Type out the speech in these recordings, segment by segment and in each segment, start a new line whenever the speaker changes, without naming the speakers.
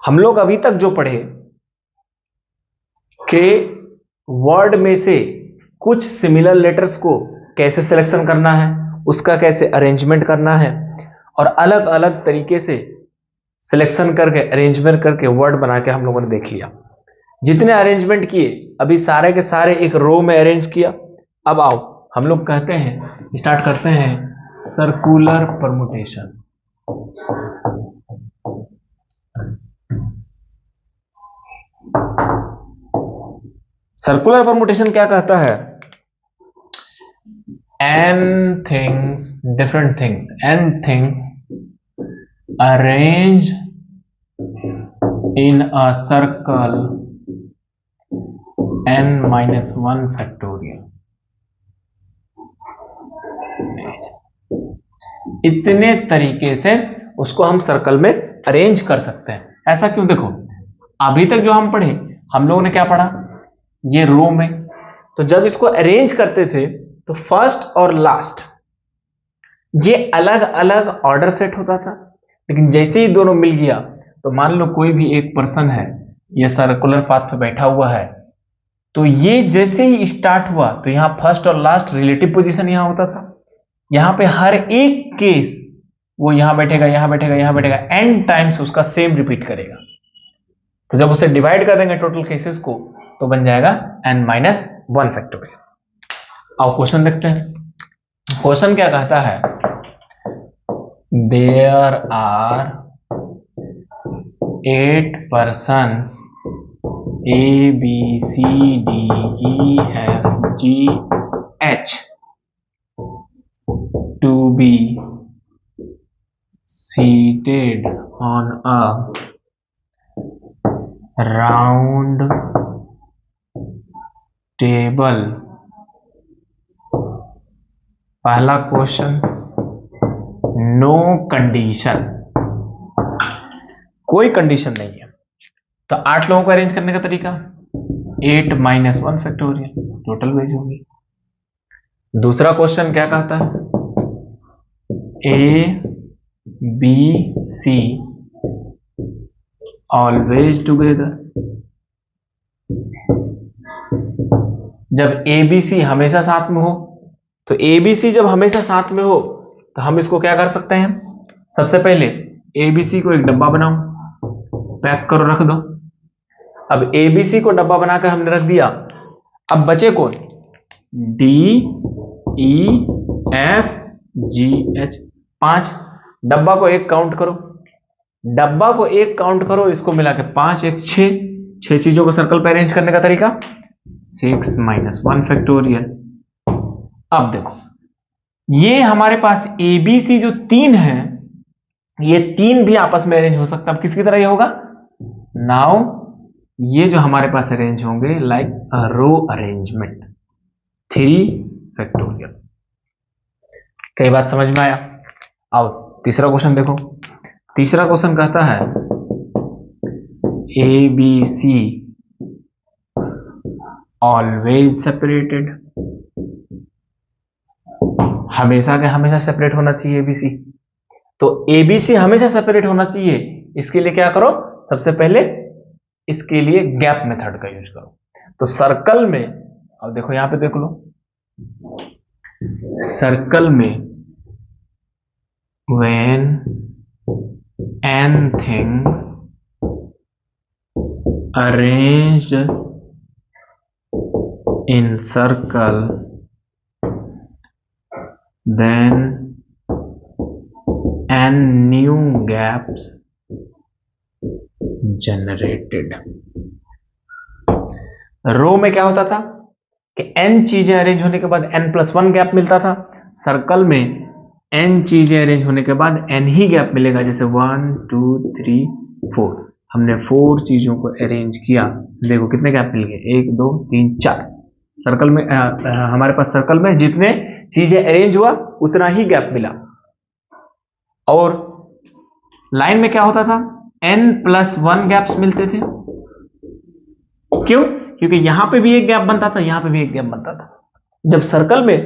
हम लोग अभी तक जो पढ़े कि वर्ड में से कुछ सिमिलर लेटर्स को कैसे सिलेक्शन करना है, उसका कैसे अरेंजमेंट करना है, और अलग अलग तरीके से सिलेक्शन करके अरेंजमेंट करके वर्ड बना के हम लोगों ने देख लिया। जितने अरेंजमेंट किए अभी सारे के सारे एक रो में अरेंज किया। अब आओ हम लोग कहते हैं, स्टार्ट करते हैं सर्कुलर परमुटेशन। सर्कुलर परमुटेशन क्या कहता है? n things, different things, n things arranged in a circle n minus 1 factorial। इतने तरीके से उसको हम सर्कल में अरेंज कर सकते हैं। ऐसा क्यों? देखो अभी तक जो हम पढ़े, हम लोगों ने क्या पढ़ा, ये रो में, तो जब इसको अरेंज करते थे तो फर्स्ट और लास्ट ये अलग अलग ऑर्डर सेट होता था। लेकिन जैसे ही दोनों मिल गया तो मान लो कोई भी एक पर्सन है, ये सर्कुलर पाथ पे बैठा हुआ है, तो ये जैसे ही स्टार्ट हुआ तो यहां फर्स्ट और लास्ट रिलेटिव पोजीशन यहां होता था। यहां पे हर एक केस वो यहां बैठेगा, यहां बैठेगा, यहां बैठेगा, एन टाइम्स उसका सेम रिपीट करेगा। तो जब उसे डिवाइड कर देंगे टोटल केसेस को तो बन जाएगा n माइनस 1 फैक्टोरियल। आओ क्वेश्चन देखते हैं। क्वेश्चन क्या कहता है? There are 8 persons A B C D E F G H to be seated on a round table। पहला क्वेश्चन, नो कंडीशन, कोई कंडीशन नहीं है, तो 8 लोगों को अरेंज करने का तरीका 8 माइनस 1 फैक्टोरियल, टोटल वेज होगी। दूसरा क्वेश्चन क्या कहता है? A B C always together. जब ए बी सी हमेशा साथ में हो, तो ए बी सी जब हमेशा साथ में हो तो हम इसको क्या कर सकते हैं? सबसे पहले ए बी सी को एक डब्बा बनाओ, पैक करो, रख दो। अब ए बी सी को डब्बा बनाकर हमने रख दिया, अब बचे कौन? D E F G H, 5। डब्बा को एक काउंट करो, डब्बा को एक काउंट करो, इसको मिला के 5 1 6 चीजों को सर्कल पर अरेंज करने का तरीका 6 माइनस 1 फैक्टोरियल। अब देखो ये हमारे पास ए बी सी जो 3 है, ये 3 भी आपस में अरेंज हो सकता है। अब किसकी तरह ये होगा? नाउ ये जो हमारे पास अरेंज होंगे लाइक रो अरेंजमेंट 3 फैक्टोरियल। कई बात समझ में आया? आओ तीसरा क्वेश्चन देखो। तीसरा क्वेश्चन कहता है A B C always separated, हमेशा के हमेशा सेपरेट होना चाहिए एबीसी। तो एबीसी हमेशा सेपरेट होना चाहिए, इसके लिए क्या करो? सबसे पहले इसके लिए गैप मेथड का यूज करो। तो सर्कल में, अब देखो यहां पे देख लो, सर्कल में when n things arranged in circle then n new gaps generated। रो में क्या होता था कि n चीजें अरेंज होने के बाद n+1 गैप मिलता था। सर्कल में n चीजें अरेंज होने के बाद n ही गैप मिलेगा, जैसे 1 2 3 4। हमने 4 चीजों को अरेंज किया, देखो कितने गैप मिल गए, 1 2 3 4। सर्कल में हमारे पास सर्कल में जितने चीजें अरेंज हुआ उतना ही गैप मिला। और लाइन में क्या होता था? n+1 गैप्स मिलते थे। क्यों? क्योंकि यहां पे भी एक गैप बनता था, यहां पे भी एक गैप बनता था। जब सर्कल में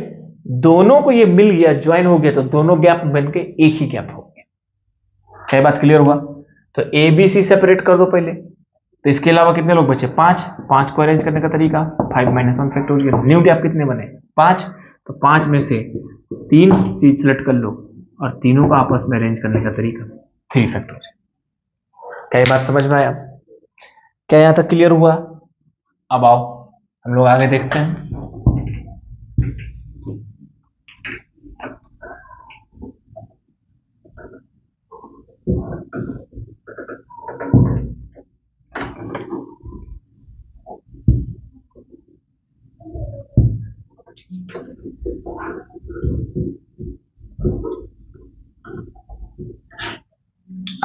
दोनों को ये मिल गया, ज्वाइन हो गया, तो दोनों गैप बनके एक ही गैप हो गया। क्या बात क्लियर हुआ? तो ए बी सी सेपरेट कर दो पहले। तो इसके अलावा कितने लोग बचे? 5। 5 को अरेंज करने का तरीका 5 - 1 फैक्टोरियल। न्यू टैप कितने बने? 5। तो 5 में से 3 चीज सेलेक्ट कर लो और तीनों को आपस में अरेंज करने का तरीका 3 फैक्टोरियल। क्या ये बात समझ में आया? क्या यहां तक क्लियर हुआ? अब आओ हम लोग आगे देखते हैं।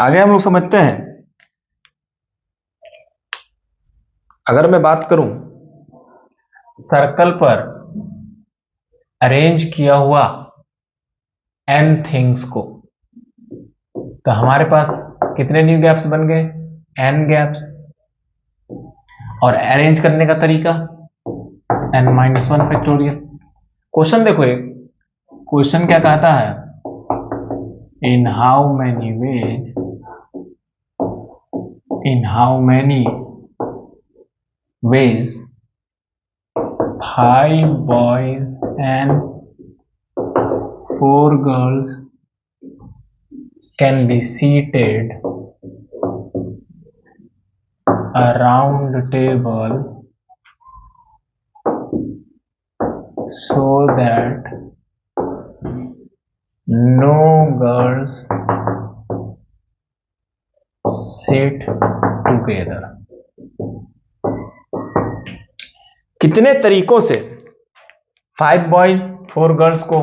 आगे हम लोग समझते हैं। अगर मैं बात करूं सर्कल पर अरेंज किया हुआ n थिंग्स को, तो हमारे पास कितने न्यू गैप्स बन गए? n gaps. और अरेंज करने का तरीका n - 1 फैक्टोरियल। क्वेश्चन देखो, एक क्वेश्चन क्या कहता है? In how many ways 5 boys and 4 girls can be seated around the table so that no girls sit together। कितने तरीकों से 5 बॉयज 4 गर्ल्स को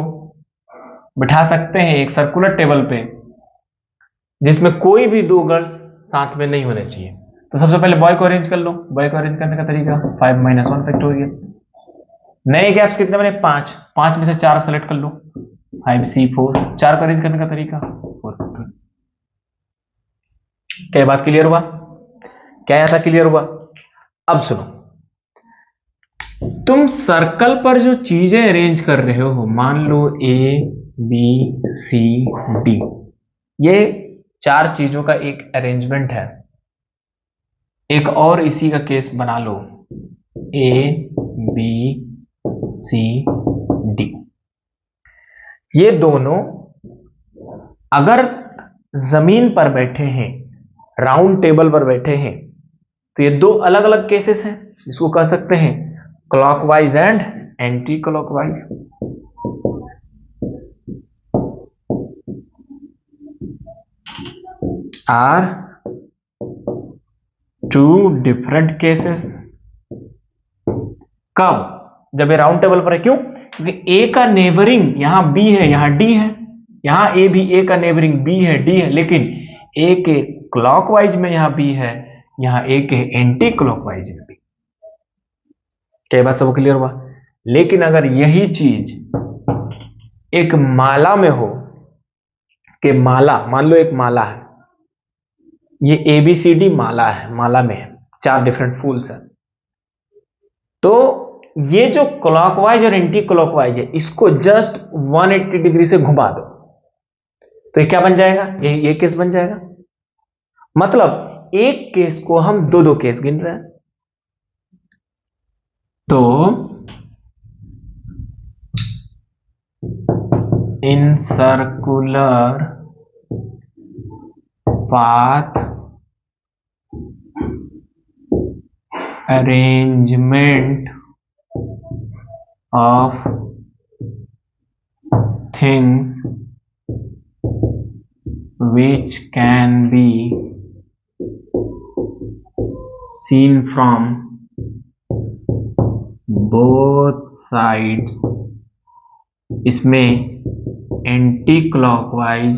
बिठा सकते हैं एक सर्कुलर टेबल पे, जिसमें कोई भी 2 गर्ल्स साथ में नहीं होने चाहिए? तो सबसे पहले बॉय को अरेंज कर लो। बॉय को अरेंज करने का तरीका 5 - 1 फैक्टोरियल। नए गैप्स कितने बने? 5। 5 में से 4 सेलेक्ट कर लो 5C4। 4 को अरेंज करने का तरीका 4 फैक्टोरियल। क्या बात क्लियर हुआ? क्या यहां तक क्लियर हुआ? अब सुनो, तुम सर्कल पर जो चीजें अरेंज कर रहे हो, मान लो A B C D, ये 4 चीजों का एक अरेंजमेंट है। एक और इसी का केस बना लो A B C D। ये दोनों अगर जमीन पर बैठे हैं, राउंड टेबल पर बैठे हैं, तो ये 2 अलग अलग केसेस हैं। इसको कह सकते हैं clockwise and anticlockwise. Are 2 different cases. कब? जब ये राउंड टेबल पर है। क्यों? क्योंकि ए का नेबरिंग यहां B है, यहां D है, यहां A भी A का नेबरिंग B है, D है, लेकिन A के क्लॉकवाइज में यहां B है, यहां A के एंटी क्लॉकवाइज में B। क्या बात सब क्लियर हुआ? लेकिन अगर यही चीज एक माला में हो, कि माला, मान लो एक माला है, ये ABCD माला है, माला में है 4 डिफरेंट फूल्स है, तो ये जो क्लॉकवाइज और एंटी क्लॉकवाइज है, इसको जस्ट 180 डिग्री से घुमा दो, तो ये क्या बन जाएगा? ये केस बन जाएगा। मतलब एक केस को हम 2 केस गिन रहे हैं। तो in circular path arrangement of things which can be seen from both sides, इसमें anti clockwise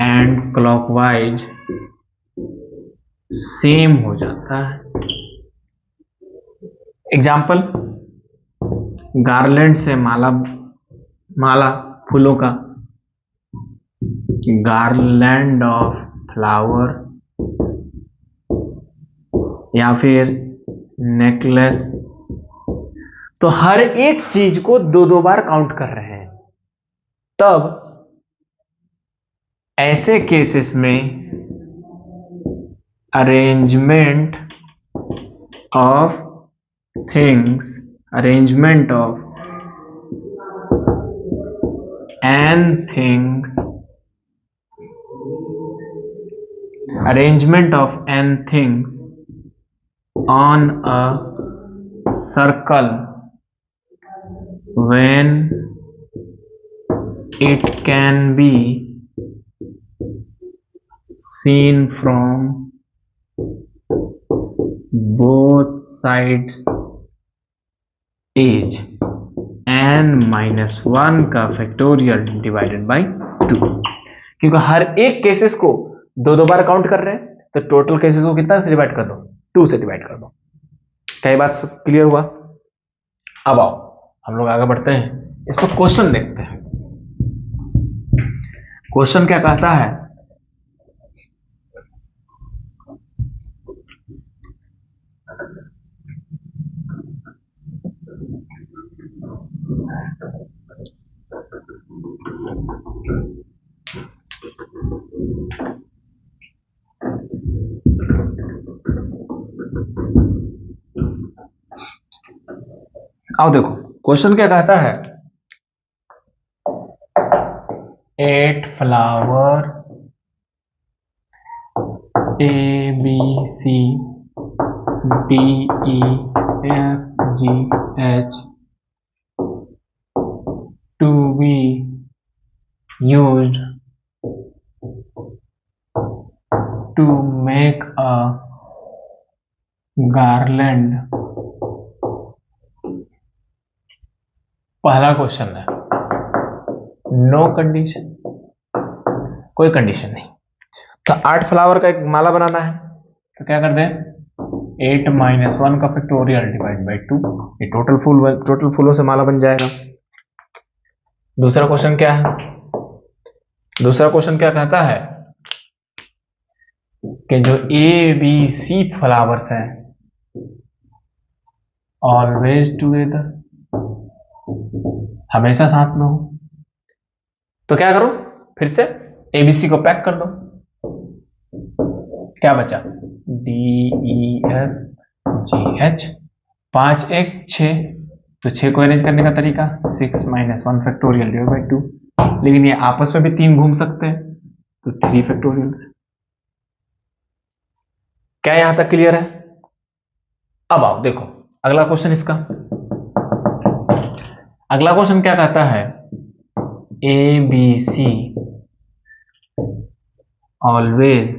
and clockwise same हो जाता है। एग्जाम्पल, गार्लैंड से माला फूलों का, गार्लैंड ऑफ फ्लावर, या फिर नेकलेस। तो हर एक चीज को 2 बार काउंट कर रहे हैं। तब ऐसे केसेस में arrangement of things, arrangement of n things, arrangement of n things on a circle when it can be seen from both sides is n-1 का फैक्टोरियल डिवाइडेड बाई 2, क्योंकि हर एक केसेस को दो दो बार काउंट कर रहे हैं, तो टोटल केसेस को कितना से डिवाइड कर दो, 2 से डिवाइड कर दो। क्या ये बात सब क्लियर हुआ? अब आओ हम लोग आगे बढ़ते हैं, इस पर क्वेश्चन देखते हैं। क्वेश्चन क्या कहता है? आओ देखो क्वेश्चन क्या कहता है, 8 flowers A B C D E F G H to be used to make a garland। पहला क्वेश्चन है, नो कंडीशन, कोई कंडीशन नहीं, तो 8 फ्लावर का एक माला बनाना है, तो क्या कर दें, 8 - 1 का फैक्टोरियल डिवाइड बाई 2, ये टोटल फूलों से माला बन जाएगा। दूसरा क्वेश्चन क्या है? दूसरा क्वेश्चन क्या कहता है कि जो ए बी सी फ्लावर्स हैं ऑलवेज टुगेदर, हमेशा साथ में हो, तो क्या करो, फिर से एबीसी को पैक कर दो। क्या बचा, D E F G H, 5 1 6, तो 6 को अरेंज करने का तरीका 6 - 1 फैक्टोरियल डिवाइड बाई 2, लेकिन ये आपस में भी 3 घूम सकते हैं, तो 3 फैक्टोरियल्स। क्या यहां तक क्लियर है? अब आओ देखो अगला क्वेश्चन इसका। अगला क्वेश्चन क्या कहता है, A B C always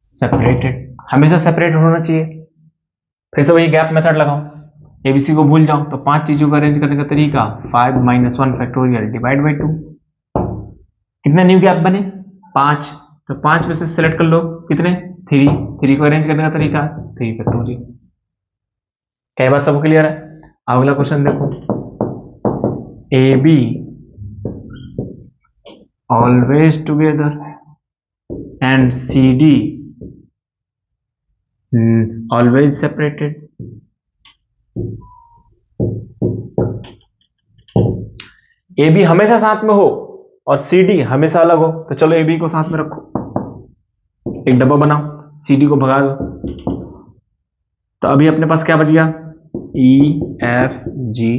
separated, हमेशा सेपरेटेड होना चाहिए। फिर से वही गैप मेथड लगाओ, एबीसी को भूल जाओ, तो 5 चीजों को अरेंज करने का तरीका 5 - 1 फैक्टोरियल डिवाइड बाई 2। कितने न्यू गैप बने, 5, तो 5 में से सिलेक्ट कर लो कितने, 3 को अरेंज करने का तरीका 3 फैक्टोरियल। क्या बात सबको क्लियर है? अगला क्वेश्चन देखो, A B always together and C D always separated. A B हमेशा साथ में हो और सी डी हमेशा अलग हो, तो चलो ए बी को साथ में रखो, एक डब्बा बनाओ, सी डी को भगा दो, तो अभी अपने पास क्या बच गया, ई एफ जी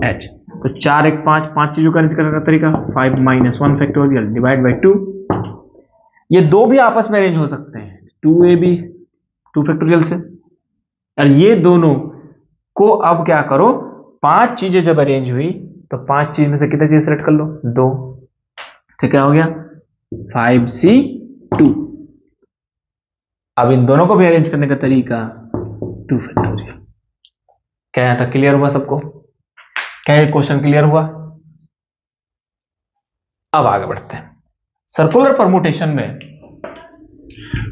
एच, तो 4 1 5, 5 चीजों का अरेंज करने का तरीका 5 - 1 फैक्टोरियल डिवाइड बाई 2। ये दो भी आपस में अरेंज हो सकते हैं, 2ab 2 फैक्टोरियल से, और ये दोनों को अब क्या करो, 5 चीजें जब अरेंज हुई तो 5 चीज में से कितने चीज सेलेक्ट कर लो, 2, तो क्या हो गया 5c2। अब इन दोनों को भी अरेंज करने का तरीका 2 फैक्टोरियल। क्या यहां तक क्लियर हुआ सबको? क्या ये क्वेश्चन क्लियर हुआ? अब आगे बढ़ते हैं। सर्कुलर परमुटेशन में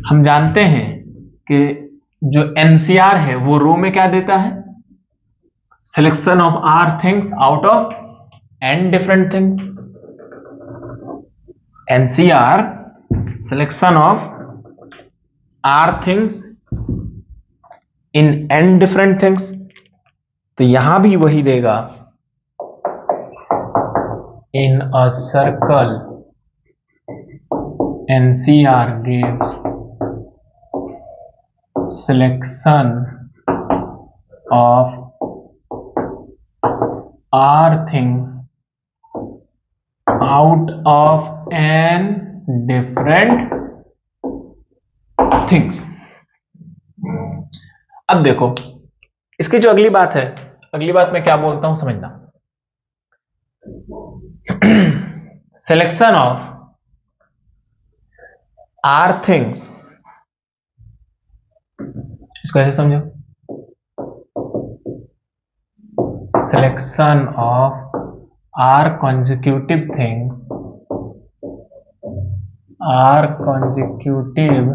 हम जानते हैं कि जो एनसीआर है वो रो में क्या देता है, selection of r things out of n different things. NCr selection of r things in n different things, तो यहां भी वही देगा, in a circle nCr gives selection of r things out of n different things। अब देखो इसकी जो अगली बात है, अगली बात मैं क्या बोलता हूं समझना। सिलेक्शन ऑफ आर थिंग्स, इसको ऐसे समझो, selection of r consecutive things, r consecutive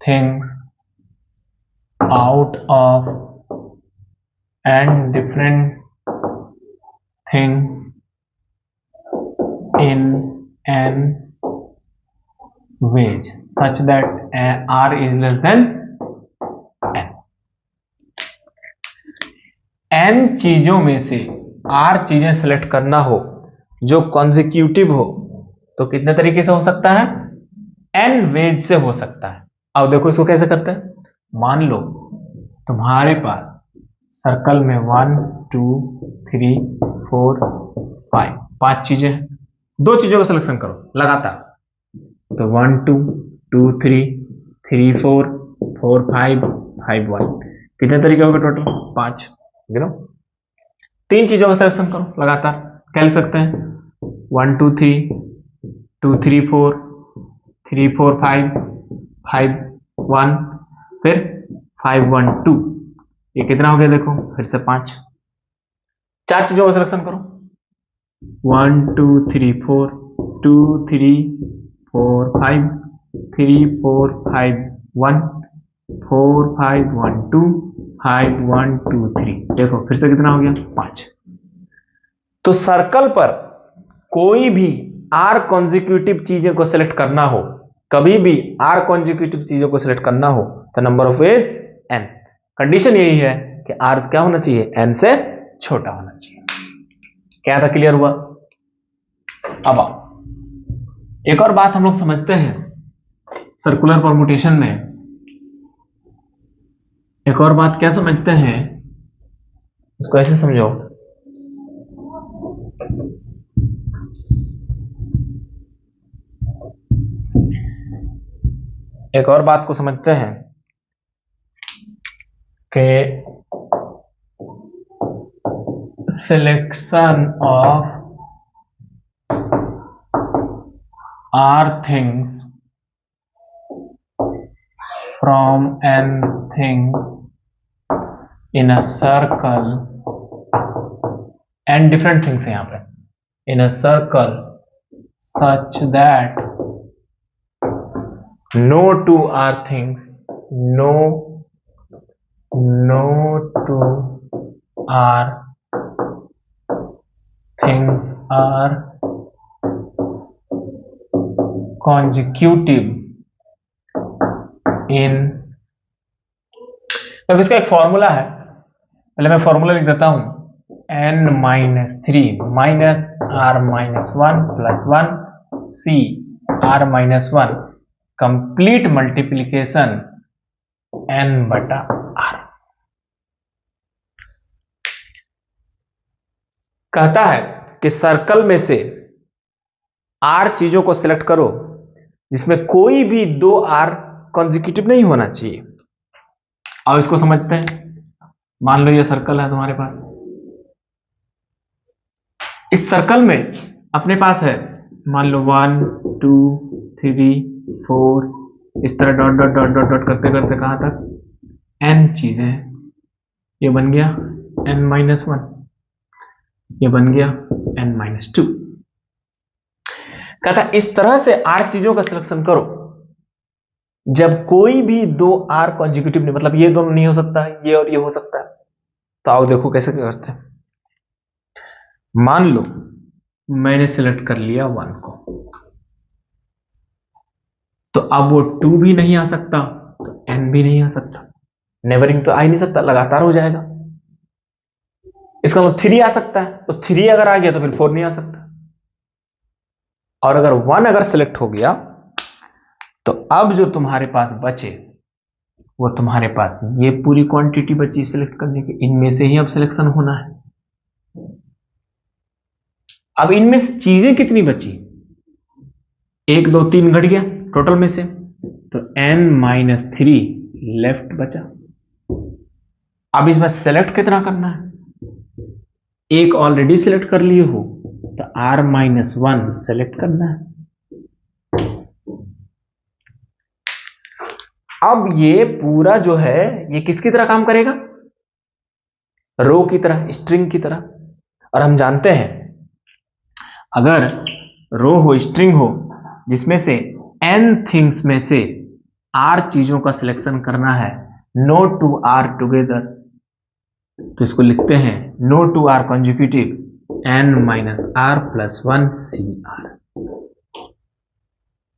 things out of n different things in n ways such that r is less than n। n चीजों में से r चीजें सेलेक्ट करना हो जो कॉन्जिक्यूटिव हो, तो कितने तरीके से हो सकता है? n वेज से हो सकता है। अब देखो इसको कैसे करते हैं। मान लो तुम्हारे पास सर्कल में 1 2 3 4 5 5 चीजें, दो चीजों का सिलेक्शन करो लगातार, तो 1 2 2 3 3 4 4 5 5 1, कितने तरीके हो गए टोटल? 5। गिनो। तीन चीजों का सिलेक्शन करो लगातार, क्या लिख सकते हैं? 1 2 3 2 3 4 3 4 5 5 1, फिर 5 1 2, ये कितना हो गया देखो, फिर से 5। चार चीजों का सिलेक्शन करो, 1 2 3 4 2 3 4 5 3 4 5 1 4 5 1 2 5 1 2 3, देखो फिर से कितना हो गया? 5। तो सर्कल पर कोई भी आर कॉन्जिक्यूटिव चीजों को सिलेक्ट करना हो, कभी भी आर कॉन्जिक्यूटिव चीजों को सिलेक्ट करना हो तो number of ways n। Condition यही है कि r क्या होना चाहिए? n से छोटा होना चाहिए। क्या था? क्लियर हुआ? अब एक और बात हम लोग समझते हैं सर्कुलर परमुटेशन में, एक और बात क्या समझते हैं, इसको ऐसे समझो, एक और बात को समझते हैं कि selection of r things from n things in a circle, n different things है यहां पे, in a circle such that no two are things, no two are things are consecutive in, तो इसका एक फॉर्मूला है, पहले मैं फॉर्मूला लिख देता हूं, n minus 3 minus r minus 1 plus 1 c r minus 1 complete multiplication n बटा r। कहता है कि सर्कल में से r चीजों को सिलेक्ट करो जिसमें कोई भी दो r कॉन्जिक्यूटिव नहीं होना चाहिए। अब इसको समझते हैं। मान लो ये सर्कल है तुम्हारे पास, इस सर्कल में अपने पास है मान लो 1 2 3 4, इस तरह dot dot dot dot dot करते करते कहां तक? n चीजें हैं। ये बन गया n माइनस 1, ये बन गया n माइनस 2। कहता इस तरह से r चीजों का सिलेक्शन करो जब कोई भी दो r कॉन्जिक्यूटिव नहीं, मतलब ये दोनों नहीं हो सकता है, ये और ये हो सकता है। तो आओ देखो कैसे करते हैं। मान लो मैंने सिलेक्ट कर लिया 1 को, तो अब वो 2 भी नहीं आ सकता, तो n भी नहीं आ सकता, नेबरिंग तो आ ही नहीं सकता, लगातार हो जाएगा। इसका मतलब 3 आ सकता है, तो 3 अगर आ गया तो फिर 4 नहीं आ सकता। और अगर 1 अगर सिलेक्ट हो गया तो अब जो तुम्हारे पास बचे वो तुम्हारे पास ये पूरी क्वांटिटी बची सिलेक्ट करने की, इनमें से ही अब सिलेक्शन होना है। अब इनमें से चीजें कितनी बची, 1 2 3 घट गया टोटल में से, तो n-3 लेफ्ट बचा। अब इसमें सेलेक्ट कितना करना है, एक ऑलरेडी सिलेक्ट कर लिए हो तो r-1 सेलेक्ट करना है। अब ये पूरा जो है ये किसकी तरह काम करेगा, रो की तरह, स्ट्रिंग की तरह। और हम जानते हैं अगर रो हो, स्ट्रिंग हो, जिसमें से n थिंग्स में से r चीजों का सिलेक्शन करना है, नो टू आर टुगेदर, तो इसको लिखते हैं no to r consecutive n-r+1 cr।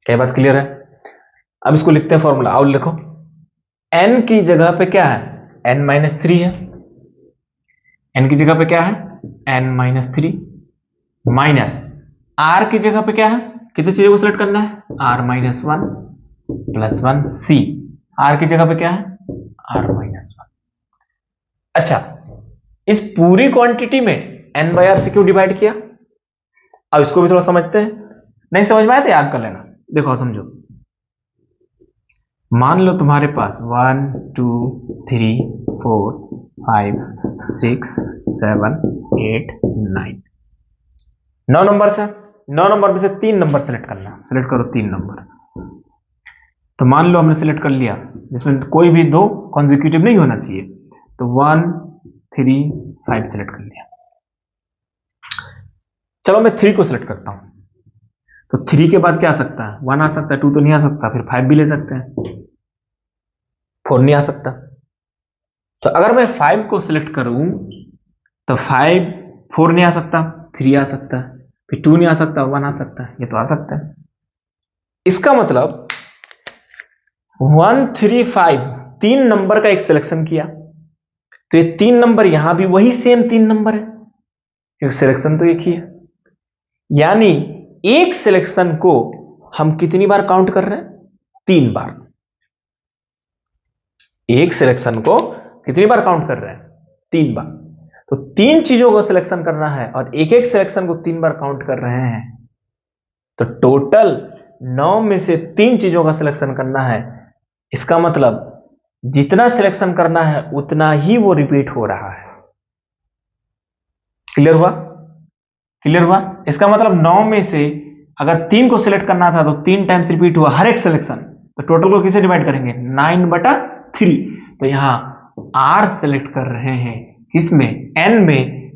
क्या बात क्लियर है? अब इसको लिखते हैं फॉर्मूला, और लिखो n की जगह पे क्या है, n-3 है, n की जगह पे क्या है, n-3 माइनस r की जगह पे क्या है, कितनी चीजों को सिलेक्ट करना है, r-1+1 c, r की जगह पे क्या है, r-1। अच्छा, इस पूरी क्वांटिटी में n/r से क्यों डिवाइड किया, अब इसको भी थोड़ा समझते हैं। नहीं समझ में आया तो याद कर लेना। देखो समझो, मान लो तुम्हारे पास 1 2 3 4 5 6 7 8 9 9 नंबर है। 9 नंबर में से 3 नंबर सेलेक्ट करना, सेलेक्ट करो 3 नंबर। तो मान लो हमने सेलेक्ट कर लिया जिसमें कोई भी 2 कॉन्जिक्यूटिव नहीं होना चाहिए, तो 1 3 5 सेलेक्ट कर लिया। चलो मैं 3 को सिलेक्ट करता हूं, तो 3 के बाद क्या आ सकता है, 1 आ सकता है, 2 तो नहीं आ सकता, फिर 5 भी ले सकते हैं, 4 नहीं आ सकता। तो अगर मैं 5 को सिलेक्ट करूं तो 4 नहीं आ सकता, 3 आ सकता है, फिर 2 नहीं आ सकता, 1 आ सकता है, ये तो आ सकता है। इसका मतलब 1 3 5 3 नंबर का एक सिलेक्शन किया, तो ये 3 नंबर यहां भी वही सेम 3 नंबर है, क्योंकि सिलेक्शन तो एक ही है। यानी एक सिलेक्शन को हम कितनी बार काउंट कर रहे हैं, 3 बार। एक सिलेक्शन को कितनी बार काउंट कर रहे हैं, 3 बार। तो 3 चीजों को सिलेक्शन करना है और एक एक सिलेक्शन को 3 बार काउंट कर रहे हैं, तो टोटल 9 में से 3 चीजों का सिलेक्शन करना है। इसका मतलब जितना सिलेक्शन करना है उतना ही वो रिपीट हो रहा है। क्लियर हुआ, क्लियर हुआ? इसका मतलब 9 में से अगर 3 को सिलेक्ट करना था तो 3 टाइम्स रिपीट हुआ हर एक सिलेक्शन, तो टोटल को किसे डिवाइड करेंगे, 9/3। तो यहां r सिलेक्ट कर रहे हैं किसमें, n में,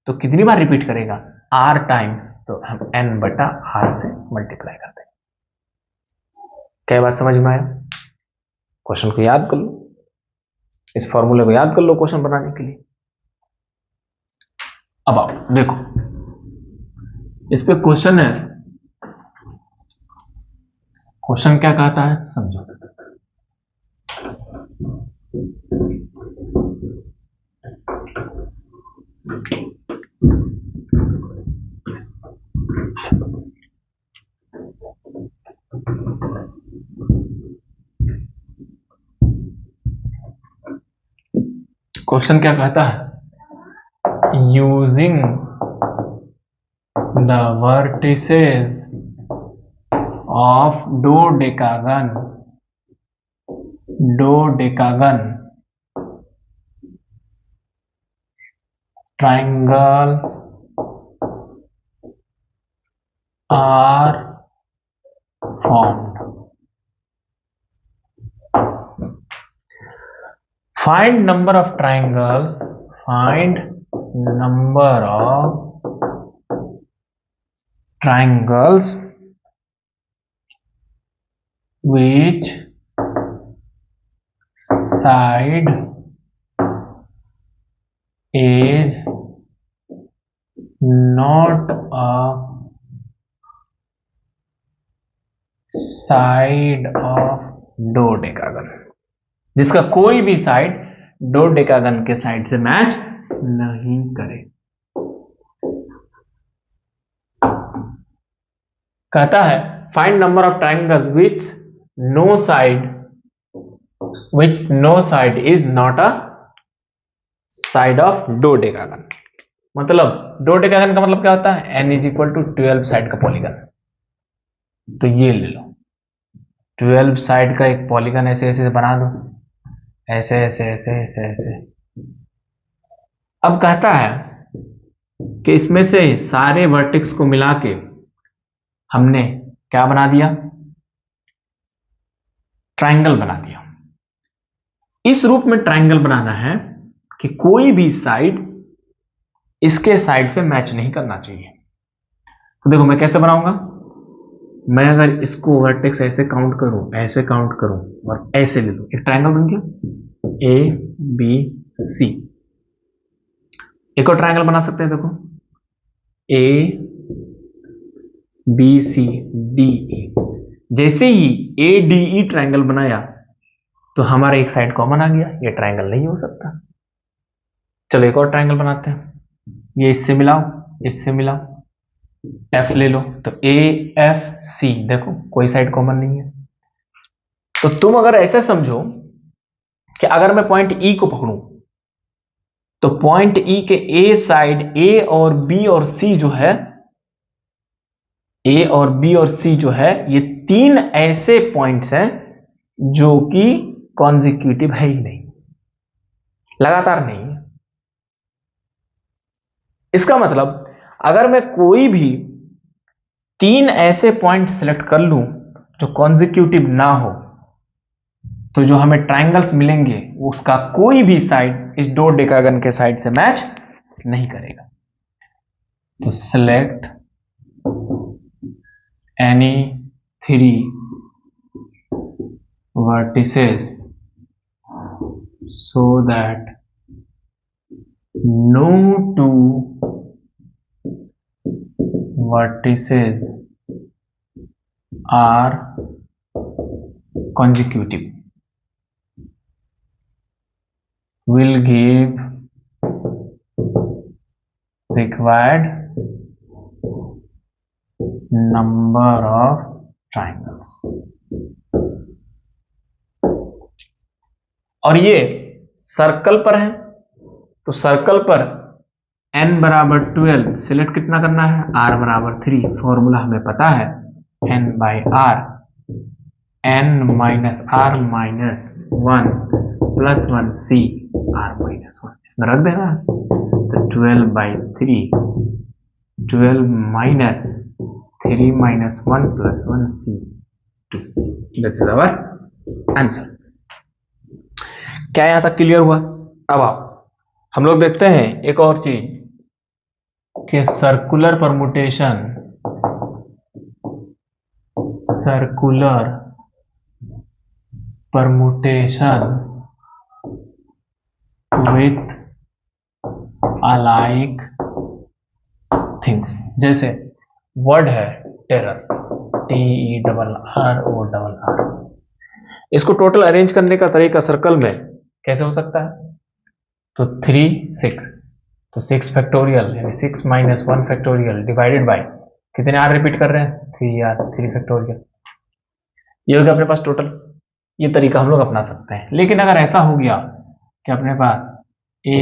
तो कितनी बार रिपीट करेगा, r टाइम्स, तो हम n/r से मल्टीप्लाई करते हैं। क्या बात समझ में आया? क्वेश्चन को याद कर लो, इस फॉर्मूले को याद कर लो क्वेश्चन बनाने के लिए। अब आओ देखो, इस पे क्वेश्चन है, क्वेश्चन क्या कहता है समझो। क्वेश्चन क्या कहता है, using the vertices of dodecagon triangles are formed. Find number of triangles. Find number of triangles which side is not a side of dodecagon, जिसका कोई भी साइड डोडेकागन के साइड से मैच नहीं करे। कहता है find number of triangle which no side which no side is not a side of dodecagon. मतलब डोडेकागन का मतलब क्या होता है, n is equal to 12 side का पॉलीगन। तो ये ले लो, 12 साइड का एक पॉलीगन ऐसे ऐसे बना दो, ऐसे ऐसे ऐसे ऐसे ऐसे। अब कहता है कि इसमें से सारे वर्टेक्स को मिला के हमने क्या बना दिया, ट्रायंगल बना दिया। इस रूप में ट्रायंगल बनाना है कि कोई भी साइड इसके साइड से मैच नहीं करना चाहिए। तो देखो मैं कैसे बनाऊंगा, मैं अगर इसको वर्टेक्स ऐसे काउंट करूं, ऐसे काउंट करूं और ऐसे ले लूं, एक ट्रायंगल बन गया ए बी सी। एक और ट्रायंगल बना सकते हैं, देखो A B C D E. जैसे ही ए डी ई ट्रायंगल बनाया तो हमारा एक साइड कॉमन आ गया, ये ट्रायंगल नहीं हो सकता। चलो एक और ट्रायंगल बनाते हैं, ये इससे मिलाओ, इससे मिलाओ, एफ ले लो, तो ए एफ सी, देखो कोई साइड कॉमन नहीं है। तो तुम अगर ऐसे समझो कि अगर मैं पॉइंट ई को पकड़ूं तो पॉइंट ई के ए साइड ए और बी और सी जो है, ए और बी और सी जो है, ये तीन ऐसे पॉइंट्स हैं जो कि कॉन्जिक्यूटिव है ही नहीं, लगातार नहीं है। इसका मतलब अगर मैं कोई भी तीन ऐसे पॉइंट सिलेक्ट कर लूं जो कॉन्जिक्यूटिव ना हो, तो जो हमें ट्रायंगल्स मिलेंगे उसका कोई भी साइड इस डोडेकागन के साइड से मैच नहीं करेगा। तो select any 3 vertices so that no 2 vertices are consecutive will give required number of triangles। और ये सर्कल पर है, तो सर्कल पर n बराबर 12 सिलेक्ट कितना करना है, r बराबर 3। फॉर्मूला हमें पता है n by r, n minus r minus 1 plus 1 C r minus 1, इसमें रख देना है। तो 12 by 3, 12 minus 3 minus 1 plus 1 C 2, that's our answer. क्या यहां तक क्लियर हुआ? अब आप हम लोग देखते हैं एक और चीज कि circular permutation, circular permutation with alike things. जैसे वर्ड है टेरर, TERROR, इसको टोटल अरेंज करने का तरीका सर्कल में कैसे हो सकता है? तो 3 6, तो 6 फैक्टोरियल यानी 6 माइनस 1 फैक्टोरियल डिवाइडेड बाय कितने आर रिपीट कर रहे हैं, 3r, 3 फैक्टोरियल, ये हो गया अपने पास टोटल। ये तरीका हम लोग अपना सकते हैं। लेकिन अगर ऐसा हो गया कि अपने पास a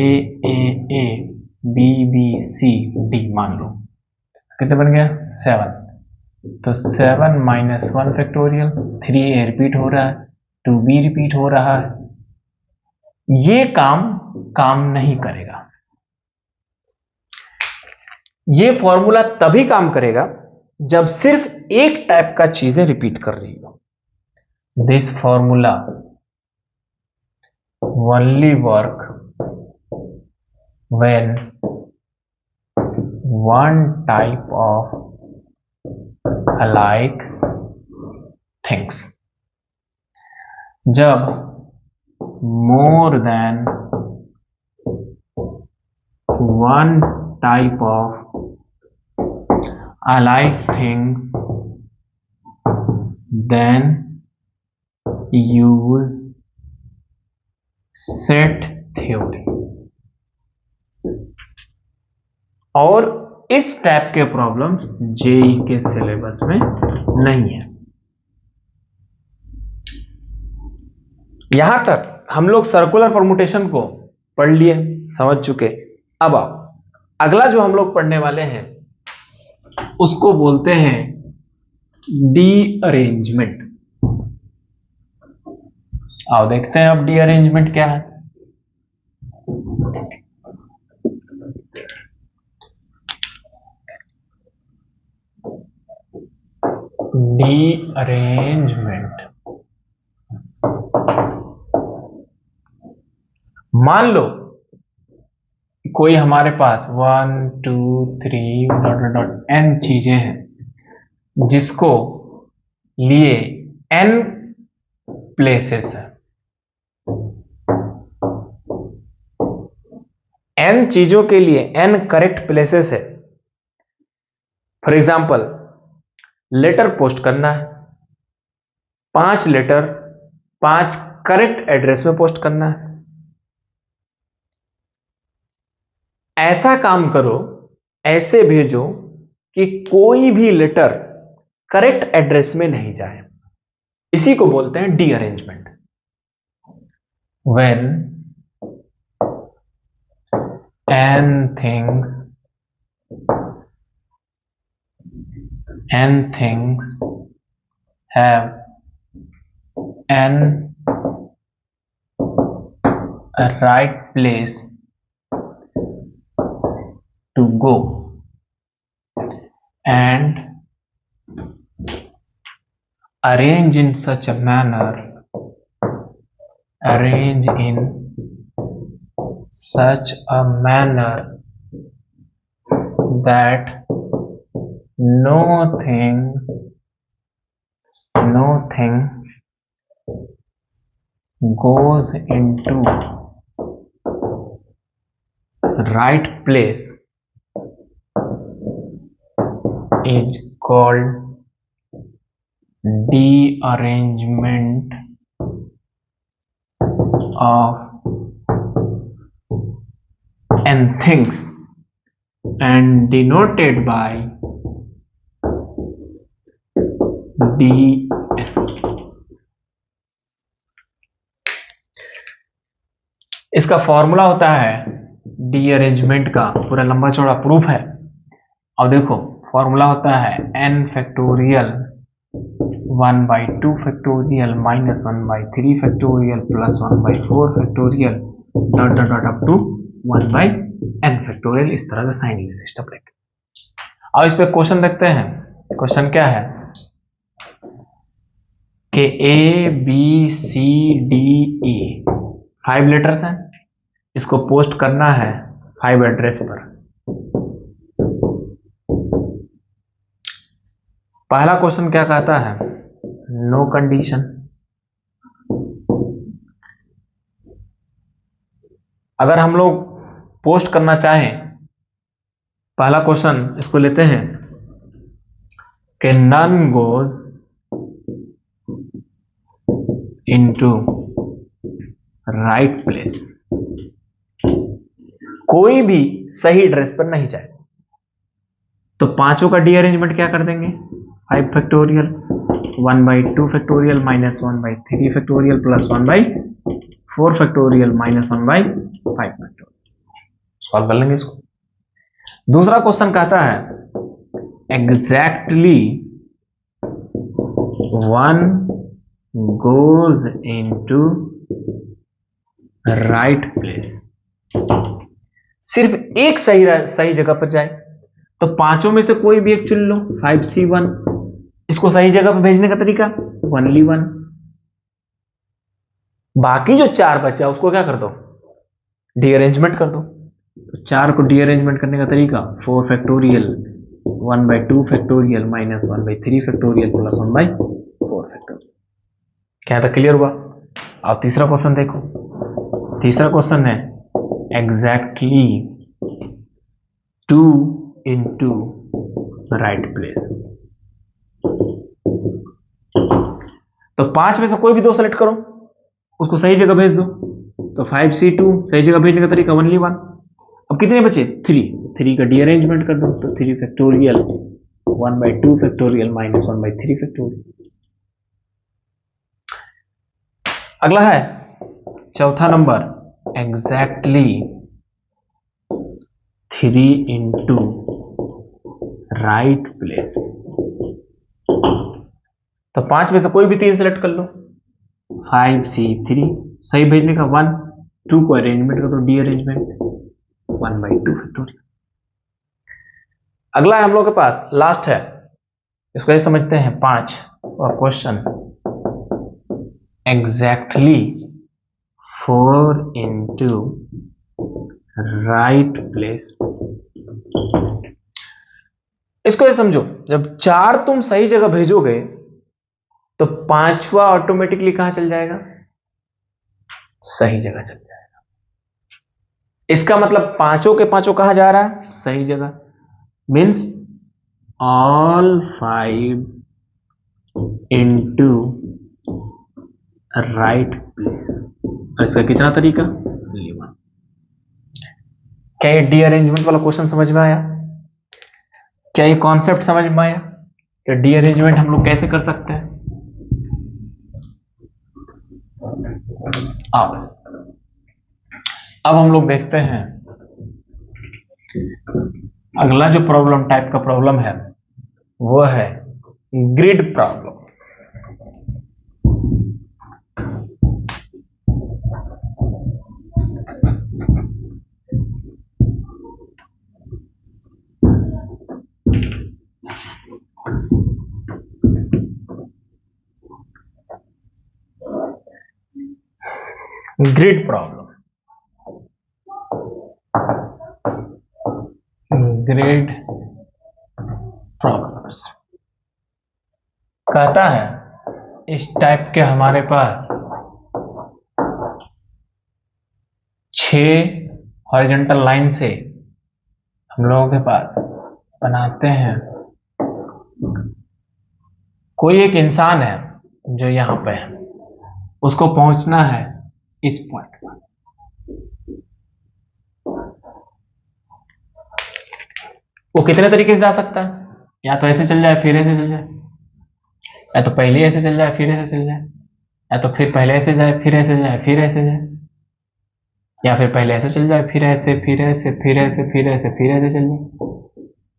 a a b b c d मान लो, कितने बन गया 7, तो 7 माइनस 1 फैक्टोरियल, 3a रिपीट हो रहा है, 2b रिपीट हो रहा है, ये काम नहीं करेगा। ये फॉर्मूला तभी काम करेगा जब सिर्फ एक टाइप का चीजें रिपीट कर रही हो। This formula only work when one type of alike things, जब more than one type of alike things then use set theory। और इस टाइप के प्रॉब्लम्स जेई के सिलेबस में नहीं है। यहां तक हम लोग सर्कुलर परमुटेशन को पढ़ लिए, समझ चुके। अब आओ, अगला जो हम लोग पढ़ने वाले हैं उसको बोलते हैं डीअरेंजमेंट। आओ देखते हैं अब डीअरेंजमेंट क्या है। डीअरेंजमेंट, मान लो कोई हमारे पास 1 2 3 n चीजें हैं जिसको लिए n प्लेसेस है। n चीजों के लिए n करेक्ट प्लेसेस है। फॉर एग्जाम्पल, लेटर पोस्ट करना है, 5 लेटर 5 करेक्ट एड्रेस में पोस्ट करना है। ऐसा काम करो, ऐसे भेजो कि कोई भी लेटर करेक्ट एड्रेस में नहीं जाए। इसी को बोलते हैं डीअरेंजमेंट। When n things have n right place to go and arrange in such a manner that nothing goes into right place is called dearrangement of n things and denoted by dn। इसका formula होता है डीअरेंजमेंट का, पूरा लंबा चौड़ा proof है। अब देखो, फॉर्मूला होता है n factorial 1/2 factorial minus 1/3 factorial plus 1/4 factorial dot dot dot up to 1/n factorial. इस तरह का साइन सिस्टम लेके अब इस पे क्वेश्चन देखते हैं। क्वेश्चन क्या है कि A B C D E 5 letters हैं, इसको पोस्ट करना है 5 एड्रेस पर। पहला क्वेश्चन क्या कहता है, नो कंडीशन। अगर हम लोग पोस्ट करना चाहें, पहला क्वेश्चन इसको लेते हैं कि none goes into right place, कोई भी सही एड्रेस पर नहीं जाए। तो पांचों का डीअरेंजमेंट क्या कर देंगे, 5 factorial 1/2 factorial minus 1/3 factorial plus 1/4 factorial minus 1/5 factorial. Solve कर लेंगे इसको। दूसरा क्वेश्चन कहता है exactly 1 goes into right place, सिर्फ एक सही जगह पर जाए। तो पांचों में से कोई भी एक चुन लो, 5C1, इसको सही जगह पर भेजने का तरीका ओनली 1। बाकी जो 4 बचा उसको क्या कर दो, डीअरेंजमेंट कर दो। तो 4 को डीअरेंजमेंट करने का तरीका 4 factorial 1/2 factorial minus 1/3 factorial plus 1/4 factorial. क्या था, क्लियर हुआ? अब तीसरा क्वेश्चन देखो। तीसरा क्वेश्चन है एग्जैक्टली 2 इनटू राइट प्लेस। तो 5 में से कोई भी 2 सेलेक्ट करो, उसको सही जगह भेज दो। तो 5C2 सही जगह भेजने का तरीका ओनली 1। अब कितने बचे, 3 का डीअरेंजमेंट कर दो। तो 3 फैक्टोरियल 1/2 फैक्टोरियल माइनस 1/3 फैक्टोरियल। अगला है चौथा number exactly 3 into right place. तो 5 में से कोई भी 3 सेलेक्ट कर लो। 5C3 सही भेजने का 1, 2 को अरेंजमेंट का तो डी अरेंजमेंट 1/2 फैक्टोरियल। अगला है हम लोग के पास, लास्ट है, इसको ऐसे समझते हैं 5 और question exactly 4 into right place. इसको ये समझो, जब 4 तुम सही जगह भेजोगे तो 5वां ऑटोमेटिकली कहां चल जाएगा? सही जगह चल जाएगा। इसका मतलब 5 के 5 कहां जा रहा है? सही जगह। Means all 5 into right place. और इसका कितना तरीका? लीवन। क्या ये डी अरेंजमेंट वाला क्वेश्चन समझ में आया? क्या ये कॉन्सेप्ट समझ में आया कि डी अरेंजमेंट हम लोग कैसे कर सकते हैं? अब हम लोग देखते हैं अगला जो प्रॉब्लम टाइप का प्रॉब्लम है वो है grid problem. Grid problem, grid problems कहता है इस टाइप के हमारे पास 6 हॉरिजॉन्टल लाइन से हम लोगों के पास बनाते हैं। कोई एक इंसान है जो यहां पे है, उसको पहुंचना है इस पॉइंट पर। वो कितने तरीके से जा सकता है? या तो ऐसे चल जाए फिर ऐसे चल जाए, या तो पहले ऐसे चल जाए फिर ऐसे चल जाए, या तो फिर पहले ऐसे जाए फिर ऐसे जाए फिर ऐसे जाए, या फिर पहले ऐसे चल जाए फिर ऐसे फिर ऐसे फिर ऐसे फिर ऐसे फिर ऐसे चल जाए।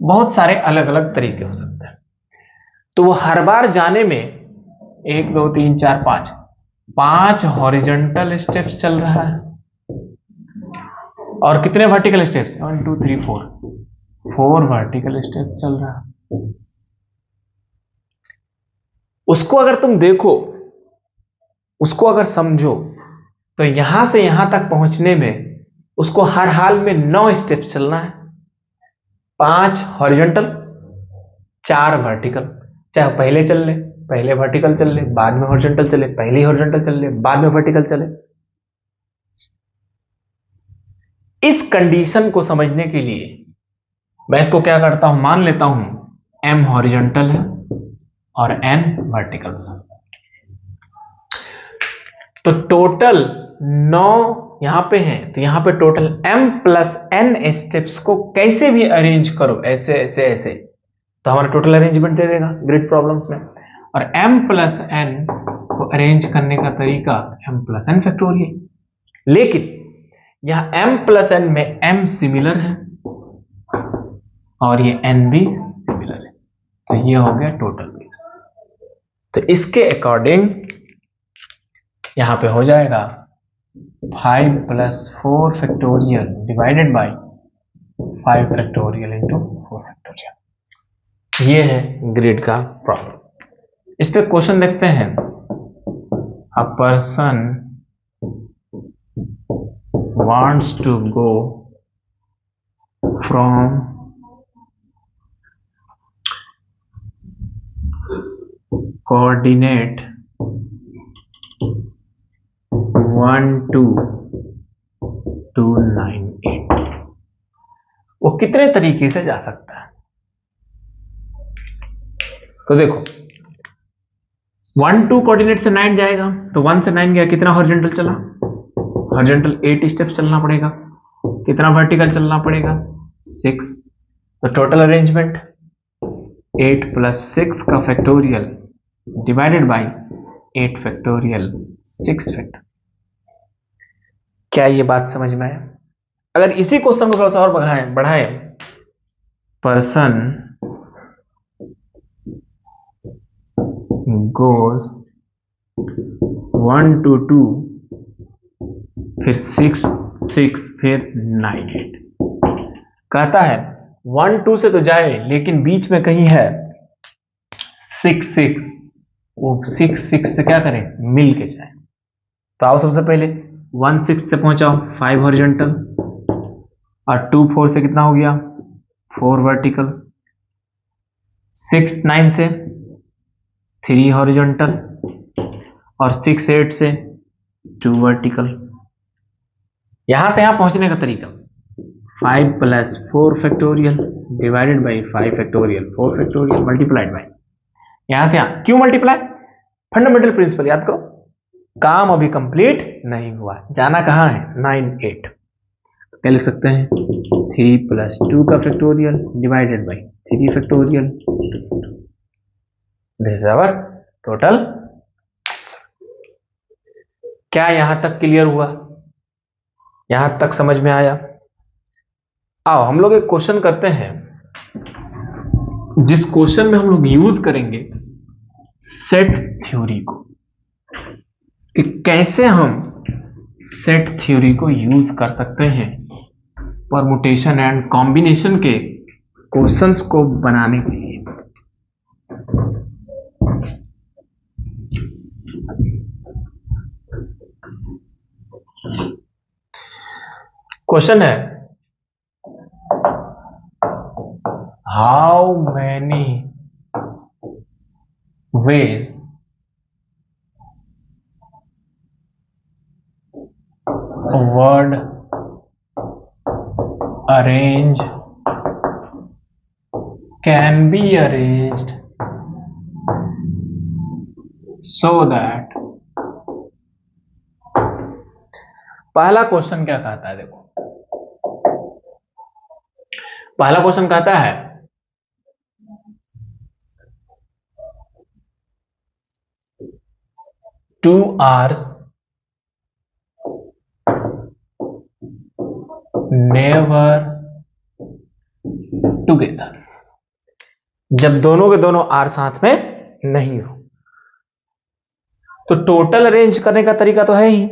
बहुत सारे अलग अलग तरीके हो सकते हैं। तो वो हर बार जाने में 1 2 3 4 5 हॉरिजॉन्टल स्टेप्स चल रहा है और कितने वर्टिकल स्टेप्स? 1 2 3 4 वर्टिकल स्टेप चल रहा है। उसको अगर तुम देखो, उसको अगर समझो, तो यहां से यहां तक पहुंचने में उसको हर हाल में 9 स्टेप चलना है। 5 हॉरिजॉन्टल, 4 वर्टिकल। चाहे पहले चल ले, पहले वर्टिकल चल ले, बाद में हॉरिजॉन्टल चले, पहले हॉरिजॉन्टल चल ले, बाद में वर्टिकल चले। इस कंडीशन को समझने के लिए मैं इसको क्या करता हूं, मान लेता हूं m हॉरिजॉन्टल है और n वर्टिकल। तो टोटल 9 यहां पे हैं, तो यहां पे total m plus n steps को कैसे भी अरेंज करो, ऐसे ऐसे ऐसे, तो हमारा टोटल अरेंजमेंट दे देगा ग्रिड प्रॉब्लम्स में। और m प्लस n को अरेंज करने का तरीका m प्लस n फैक्टोरियल। लेकिन यहां m प्लस n में m सिमिलर है और ये n भी सिमिलर है, तो ये हो गया टोटल बेस। तो इसके अकॉर्डिंग यहां पे हो जाएगा 5 + 4 factorial divided by 5 factorial into 4 factorial. ये है ग्रिड का प्रॉब्लम। इस पे क्वेश्चन देखते हैं। A person wants to go from coordinate 1 to 298। वो कितने तरीके से जा सकता है? तो देखो 1 2 कोऑर्डिनेट से 9 जाएगा, तो 1 से 9 गया, कितना हॉरिजॉन्टल चला? हॉरिजॉन्टल 8 स्टेप चलना पड़ेगा। कितना वर्टिकल चलना पड़ेगा? 6। तो टोटल अरेंजमेंट 8 + 6 का factorial divided by 8 factorial 6 factorial. क्या ये बात समझ में आया? अगर इसी क्वेश्चन को थोड़ा सा और बढ़ाएं, पर्सन गोज 1 to 2, फिर 6 6, फिर 9 8। कहता है 1 2 से तो जाए लेकिन बीच में कहीं है 6 6, वो 6 6 से क्या करें, मिल के जाए। तो आओ सबसे पहले 1 6 से पहुंचाओ 5 हॉरिजॉन्टल, और 2 4 से कितना हो गया 4 वर्टिकल, 6 9 से 3 हॉरिजॉन्टल, और 6 8 से 2 वर्टिकल। यहां से यहां पहुंचने का तरीका 5 + 4 factorial divided by 5 factorial 4 factorial multiplied by, यहां से यहां क्यों मल्टीप्लाई, फंडामेंटल प्रिंसिपल याद करो। काम अभी कंप्लीट नहीं हुआ, जाना कहां है 9 8। क्या लिख सकते हैं 3 + 2 का factorial divided by 3 factorial, this is our total. क्या यहां तक क्लियर हुआ, यहां तक समझ में आया? आओ हम लोग एक क्वेश्चन करते हैं, जिस क्वेश्चन में हम लोग यूज करेंगे सेट थ्योरी को, कि कैसे हम सेट थ्योरी को यूज कर सकते हैं परमुटेशन एंड कॉम्बिनेशन के क्वेश्चंस को बनाने के लिए। क्वेश्चन है how many ways a word arrange can be arranged so that, पहला क्वेश्चन क्या कहता है, देखो पहला क्वेश्चन कहता है 2 hours never together, जब दोनों के दोनों आर साथ में नहीं हो। तो टोटल अरेंज करने का तरीका तो है ही,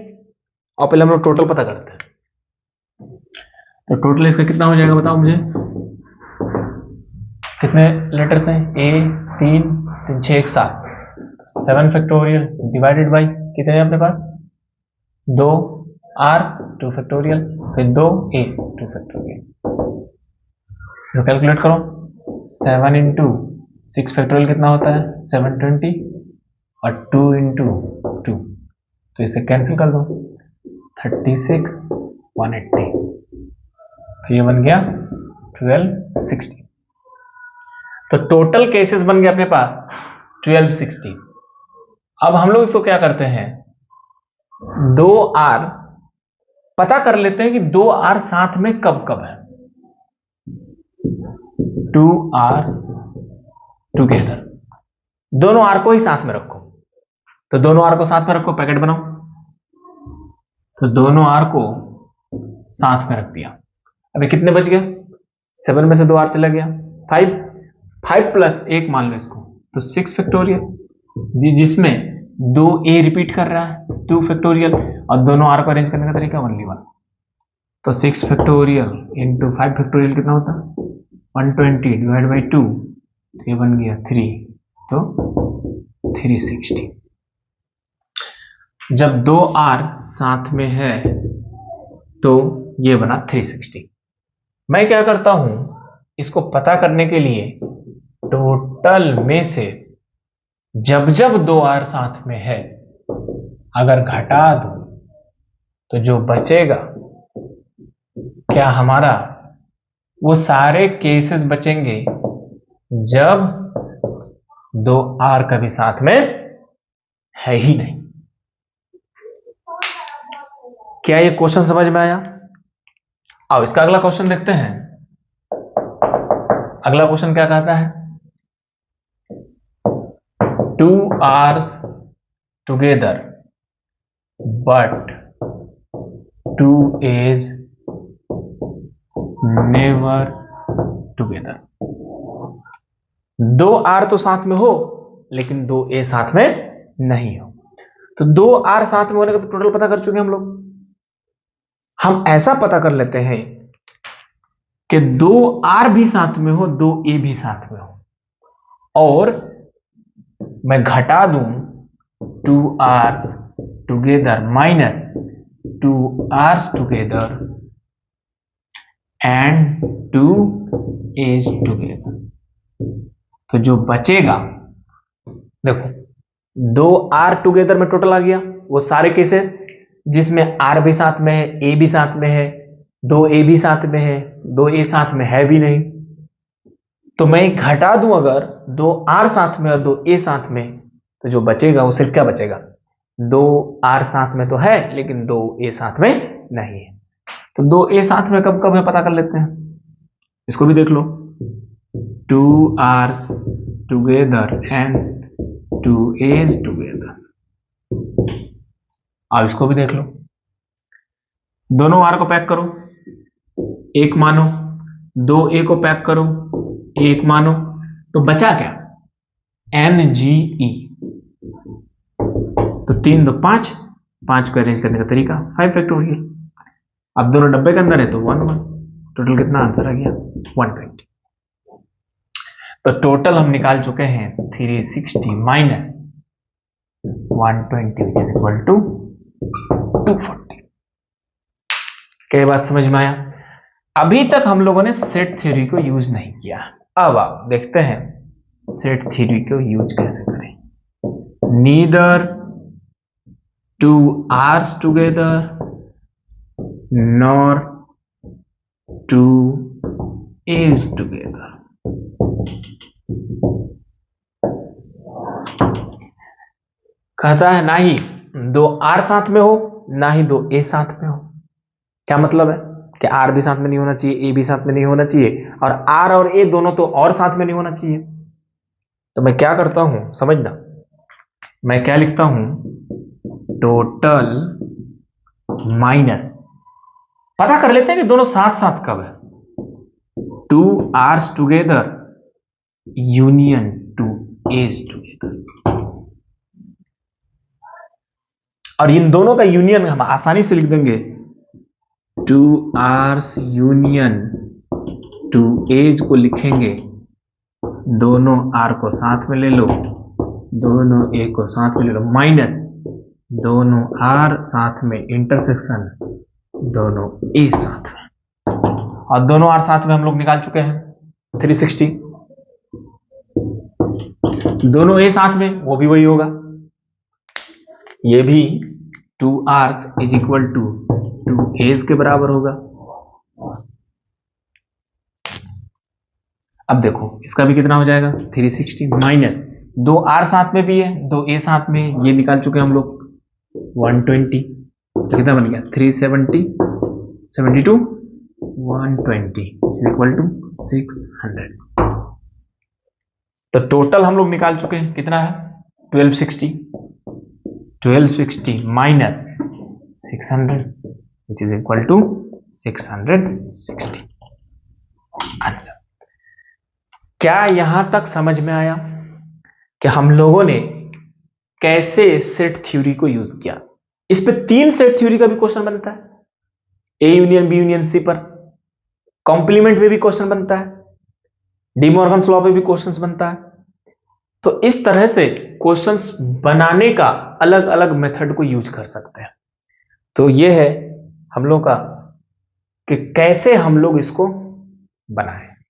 और पहले हम लोग टोटल पता करते हैं। तो टोटल इसका कितना हो जाएगा बताओ मुझे, कितने लेटर्स हैं, ए 3 3 6 1 7, 7 फैक्टोरियल डिवाइडेड बाई कितने हैं अपने पास 2 आर 2 फैक्टोरियल, फिर 2 ए 2 फैक्टोरियल। तो कैलकुलेट करो 7 × 6 फैक्टोरियल कितना होता है 720, और 2 × 2, तो इसे कैंसिल कर दो 36 180, तो ये बन गया 1260। तो टोटल केसेस बन गए अपने पास 1260। अब हम लोग इसको क्या करते हैं 2 आर पता कर लेते हैं कि 2 आर साथ में कब कब है, 2 आर्स टुगेदर, दोनों आर को ही साथ में रखो। तो दोनों आर को साथ में रखो, पैकेट बनाओ, तो दोनों आर को साथ में रख दिया। अभी कितने बच गए 7 में से 2 आर चला गया 5 5 + 1 मान लो इसको, तो 6 फैक्टोरियल जिसमें 2 ए रिपीट कर रहा है 2 फैक्टोरियल, और दोनों आर को अरेंज करने का तरीका ओनली 1। तो 6 फैक्टोरियल इंटू 5 फैक्टोरियल कितना होता है 120 डिवाइड बाई 2, तो ये बन गया 3, तो 360। जब 2 आर साथ में है तो ये बना 360। मैं क्या करता हूं इसको पता करने के लिए टोटल में से जब जब 2 आर साथ में है अगर घटा दो तो जो बचेगा क्या हमारा वो सारे केसेस बचेंगे जब 2 आर कभी साथ में है ही नहीं। क्या ये क्वेश्चन समझ में आया? अब इसका अगला क्वेश्चन देखते हैं। अगला क्वेश्चन क्या कहता है 2 hours together but 2 A's never together. 2 R तो साथ में हो लेकिन 2 A साथ में नहीं हो। तो 2 R साथ में होने का तो टोटल पता कर चुके हम लोग। हम ऐसा पता कर लेते हैं कि 2 R भी साथ में हो, 2 A भी साथ में हो, और मैं घटा दूं 2 R's together minus 2 R's together and 2 A's together, तो जो बचेगा देखो 2 R टुगेदर में टोटल आ गया, वो सारे केसेस जिसमें R भी साथ में है, A भी साथ में है, 2 A भी साथ में है, 2 A साथ में है भी नहीं। तो मैं घटा दूं अगर 2 R साथ में और 2 A साथ में, तो जो बचेगा वो सिर्फ क्या बचेगा, 2 R साथ में तो है लेकिन 2 A साथ में नहीं है। तो 2 A साथ में कब कब है पता कर लेते हैं, इसको भी देख लो। 2 R's together and 2 A's together. अब इसको भी देख लो, दोनों R को पैक करो, 1 मानो, 2 A को पैक करो, 1 मानो, तो बचा क्या, NGE। तो 3 2 5, 5 को अरेंज करने का तरीका 5 फैक्टोरियल। अब दोनों डब्बे के अंदर है तो 1 1, टोटल कितना आंसर आ गया 120। तो टोटल हम निकाल चुके हैं 360 minus 120 which is equal to 240। क्या बात समझ में आया? अभी तक हम लोगों ने सेट थ्योरी को यूज नहीं किया, अब आप देखते हैं सेट थ्योरी को यूज कैसे करें। Neither 2 R's together nor 2 A's together। कहता है ना ही 2 R साथ में हो ना ही 2 A साथ में हो। क्या मतलब है कि R भी साथ में नहीं होना चाहिए, A भी साथ में नहीं होना चाहिए, और R और A दोनों तो और साथ में नहीं होना चाहिए। तो मैं क्या करता हूं समझना, मैं क्या लिखता हूं, टोटल माइनस, पता कर लेते हैं कि दोनों साथ साथ कब है, 2 R's together union 2 A's together. और इन दोनों का यूनियन हम आसानी से लिख देंगे 2 R's यूनियन 2 A's को लिखेंगे, दोनों R को साथ में ले लो, दोनों A को साथ में ले लो, माइनस दोनों R साथ में इंटरसेक्शन दोनों A साथ में, और दोनों R साथ में हम लोग निकाल चुके हैं 360। दोनों A साथ में वो भी वही होगा, ये भी 2 R's is equal to 2 A's के बराबर होगा। अब देखो इसका भी कितना हो जाएगा 360 माइनस 2 R साथ में भी है 2 A साथ में, ये निकाल चुके हम लोग 120, तो कितना बन गया 370 72 120 इज इक्वल टू 600। तो टोटल हम लोग निकाल चुके हैं कितना है 1260 minus 600 which is equal to 660 answer. क्या यहां तक समझ में आया कि हम लोगों ने कैसे सेट थ्योरी को यूज किया? इस पे 3 सेट थ्योरी का भी क्वेश्चन बनता है, A union B union C पर, कॉम्प्लीमेंट में भी क्वेश्चन बनता है, डिमॉर्गन्स लॉ पे भी क्वेश्चंस बनता है। तो इस तरह से क्वेश्चंस बनाने का अलग अलग मेथड को यूज कर सकते हैं। तो यह है हम लोग का कि कैसे हम लोग इसको बनाएं।